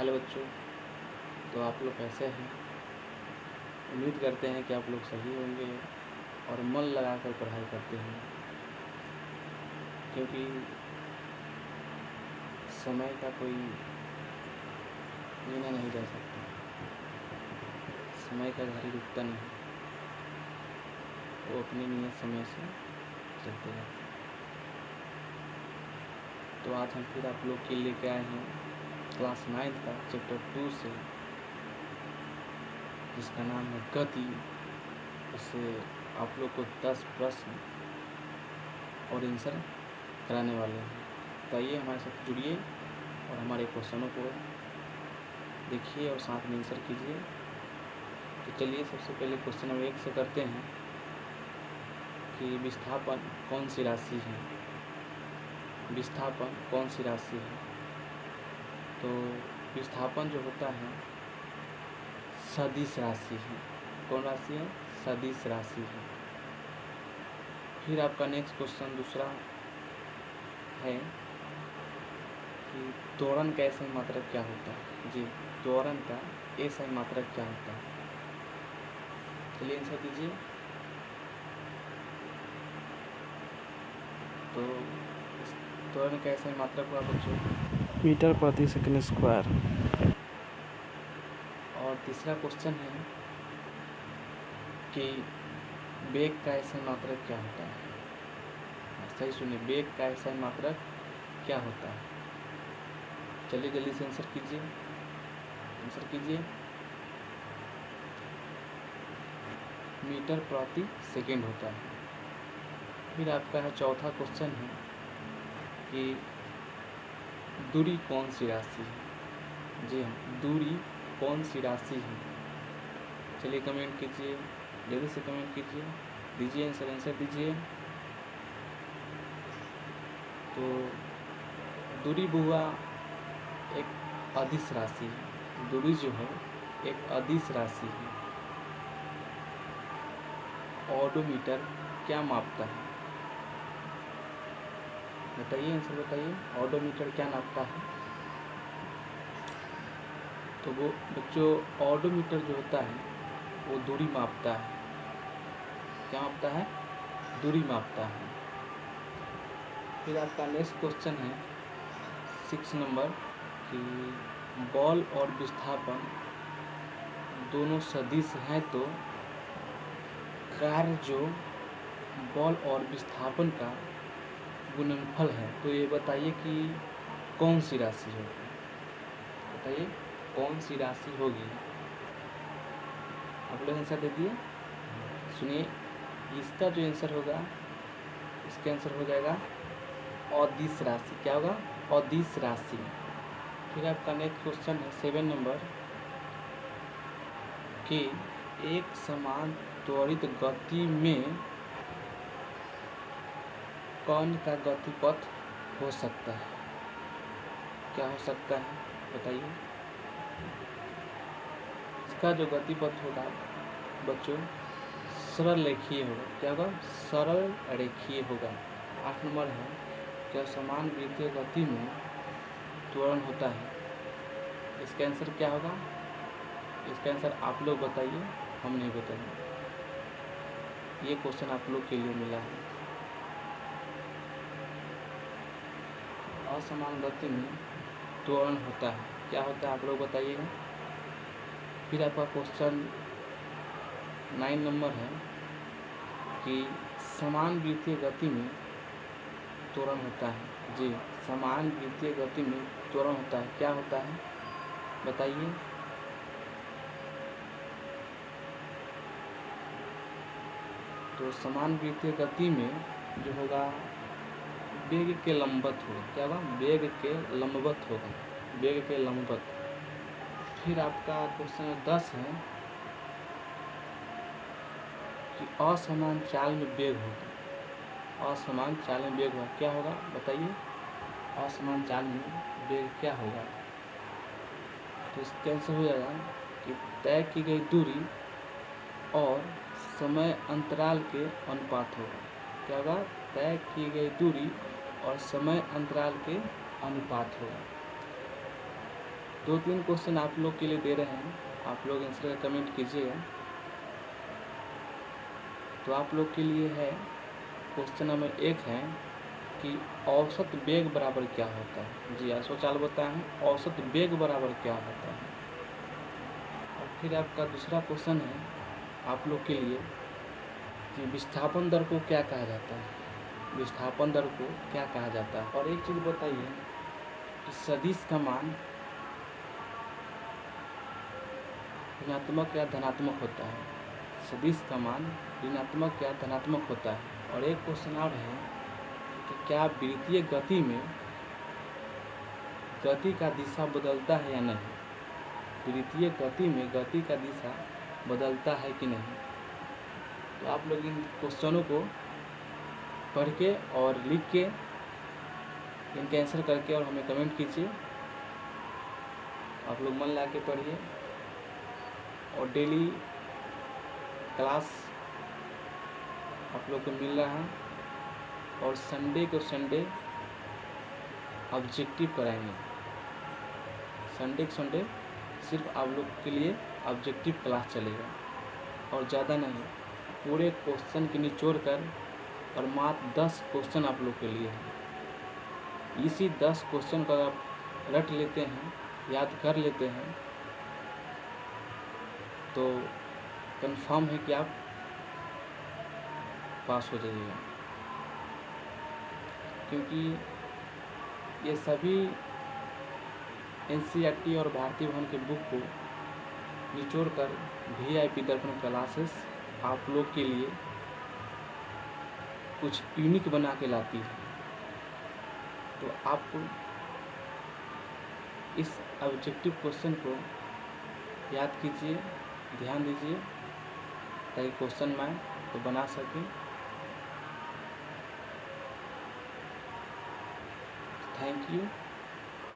Hello बच्चों, तो आप लोग कैसे हैं। उम्मीद करते हैं कि आप लोग सही होंगे और मन लगाकर पढ़ाई करते हैं, क्योंकि समय का कोई गिना नहीं जा सकता। समय का घड़ी रुकता नहीं, वो अपनी नियत समय से चलते रहते हैं। तो आज हम फिर आप लोग के लिए लेके आए हैं क्लास 9 का चैप्टर 2 से, जिसका नाम है गति। उससे आप लोग को 10 प्रश्न और आंसर कराने वाले हैं। तो आइए हमारे साथ जुड़िए और हमारे क्वेश्चनों को देखिए और साथ में आंसर कीजिए। तो चलिए सबसे पहले क्वेश्चन नंबर 1 से करते हैं कि विस्थापन कौन सी राशि है। विस्थापन कौन सी राशि है। तो विस्थापन जो होता है सदिश राशि है। कौन राशि है? सदिश राशि है। फिर आपका नेक्स्ट क्वेश्चन दूसरा है कि त्वरण का सही मात्रक क्या होता है। जी, त्वरण का सही मात्रक क्या होता है। चलिए आंसर दीजिए। तो त्वरण का सही मात्रक हुआ बच्चों मीटर प्रति सेकंड स्क्वायर। और तीसरा क्वेश्चन है कि वेग का सही मात्रक क्या होता है। सही सुनिए, वेग का सही मात्रक क्या होता है। चलिए जल्दी से आंसर कीजिए। मीटर प्रति सेकंड होता है। फिर आपका है चौथा क्वेश्चन है कि दूरी कौन सी राशि है। जी हाँ, दूरी कौन सी राशि है। चलिए कमेंट कीजिए, जल्दी से कमेंट कीजिए, दीजिए आंसर दीजिए। तो दूरी हुआ एक अदिश राशि है। दूरी जो है एक अदिश राशि है। ऑडोमीटर क्या मापता है? बताइए, आंसर बताइए। ऑडोमीटर क्या नापता है? तो वो बच्चों, ऑडोमीटर जो होता है वो दूरी मापता है। क्या मापता है? दूरी मापता है। फिर आपका नेक्स्ट क्वेश्चन है 6 नंबर कि बल और विस्थापन दोनों सदिश हैं, तो कार्य जो बल और विस्थापन का गुणनफल है, तो ये बताइए कि कौन सी राशि होगी। बताइए कौन सी राशि होगी। आप लोग आंसर दे दिए। सुनिए, इसका जो आंसर होगा, इसका आंसर हो जाएगा अदिश राशि। क्या होगा? अदिश राशि। फिर आपका नेक्स्ट क्वेश्चन है 7 नंबर कि एक समान त्वरित गति में कण का गतिपथ हो सकता है। क्या हो सकता है बताइए। इसका जो गतिपथ होगा बच्चों सरल रेखीय होगा। क्या होगा? सरल रेखीय होगा। 8 नंबर है क्या समान वृत्तीय गति में त्वरण होता है। इसका आंसर क्या होगा? इसका आंसर आप लोग बताइए, हम नहीं बताएंगे। ये क्वेश्चन आप लोग के लिए मिला है। असमान गति में त्वरण होता है, क्या होता है आप लोग बताइएगा। फिर आपका क्वेश्चन 9 नंबर है कि समान वृत्तीय गति में त्वरण होता है। जी, समान वृत्तीय गति में त्वरण होता है। क्या होता है बताइए। तो समान वृत्तीय गति में जो होगा वेग के लंबवत होगा। क्या होगा? वेग के लंबवत होगा। वेग के लंबवत। फिर आपका क्वेश्चन 10 है कि असमान चाल में वेग होगा। असमान चाल में वेग होगा। क्या होगा बताइए। असमान चाल में वेग क्या होगा। तो इसका आंसर हो जाएगा कि तय की गई दूरी और समय अंतराल के अनुपात होगा। क्या होगा? तय की गई दूरी और समय अंतराल के अनुपात होगा। 2-3 क्वेश्चन आप लोग के लिए दे रहे हैं, आप लोग आंसर का कमेंट कीजिएगा। तो आप लोग के लिए है क्वेश्चन नंबर 1 है कि औसत वेग बराबर क्या होता है। जी हाँ, स्वचाल बताएं औसत वेग बराबर क्या होता है। और फिर आपका दूसरा क्वेश्चन है आप लोग के लिए कि विस्थापन दर को क्या कहा जाता है। विस्थापन दर को क्या कहा जाता है। और एक चीज़ बताइए कि सदिश का मान ऋणात्मक या धनात्मक होता है। सदिश का मान ऋणात्मक या धनात्मक होता है। और एक क्वेश्चन और है कि क्या वृत्तीय गति में गति का दिशा बदलता है या नहीं। वृत्तीय गति में गति का दिशा बदलता है कि नहीं। तो आप लोग इन क्वेश्चनों को पढ़ के और लिख के इनके आंसर करके और हमें कमेंट कीजिए। आप लोग मन लगा के पढ़िए और डेली क्लास आप लोग को मिल रहा है और संडे को संडे ऑब्जेक्टिव कराएंगे। संडे को संडे सिर्फ आप लोग के लिए ऑब्जेक्टिव क्लास चलेगा और ज़्यादा नहीं, पूरे क्वेश्चन के निचोड़ कर और मात्र 10 क्वेश्चन आप लोग के लिए है। इसी 10 क्वेश्चन को आप रट लेते हैं, याद कर लेते हैं तो कंफर्म है कि आप पास हो जाइएगा। क्योंकि ये सभी NCERT और भारतीय भवन के बुक को निचोड़ कर VIP दर्पण क्लासेस आप लोग के लिए कुछ यूनिक बना के लाती है। तो आपको इस ऑब्जेक्टिव क्वेश्चन को याद कीजिए, ध्यान दीजिए ताकि क्वेश्चन में तो बना सकें। Thank you.